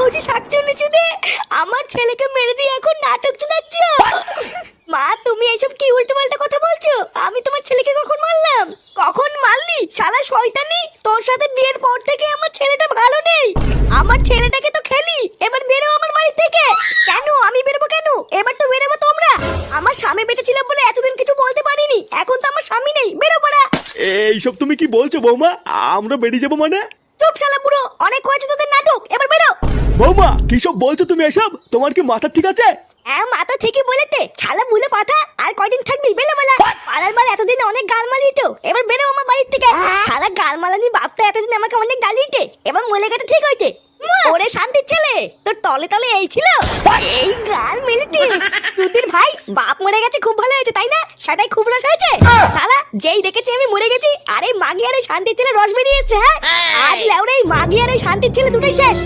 সাহসী শাকচুন্নি চুদে আমার ছেলেকে মেরে দিয়ে এখন নাটক শোনাচ্ছ। মা তুমি এইসব কি উল্টোপাল্টা কথা বলছো? আমি তোমার ছেলেকে কখন মারলাম? কখন মারলি শালা শয়তানি? তোর সাথে বিয়ের পর থেকে আমার ছেলেটা ভালো নেই। আমার ছেলেটাকে তো খেলি, এবার বেরো আমার বাড়ি থেকে। কেন আমি বেরোবো কেন? এবার তো বেরোবো তোমরা। আমার স্বামী বেঁচে ছিল বলে এতদিন কিছু বলতে পারিনি, এখন তো আমার স্বামী নেই, বেরো বড়া। এইসব তুমি কি বলছো বৌমা? আমরা বেরিয়ে যাবো মানে? চুপ শালা বুড়ো, অনেক হয়েছে তোদের নাটক, এবার বেরো। বৌমা কি সব বলছো তুমি এসব? তোমার কি মাথা ঠিক আছে? হ্যাঁ মা তো ঠিকই বলেছে, শালা বুলে পাঠা। আর কয়দিন থাকবি? বেলা বেলা পাড়ার বার এতদিন অনেক গাল মালি তো, এবার বেরো আমার বাড়ির থেকে। শালা গাল মালানি বাপটা এতদিন আমাকে অনেক গালিতে, এবার মলে গেছে ঠিক হইতে। ওরে শান্তির ছেলে, তোর তলে তলে এই ছিল, এই গাল মেলিতে। তুদির ভাই বাপ মরে গেছে, খুব ভালো হয়েছে তাই না? সেটাই খুব রস হয়েছে। শালা যেই দেখেছি আমি মরে গেছি, আরে মাগি আর ওই শান্তির ছেলে রস বেরিয়েছে। হ্যাঁ আজ লেওরে এই মাগি আর ওই শান্তির ছেলে দুটোই শেষ।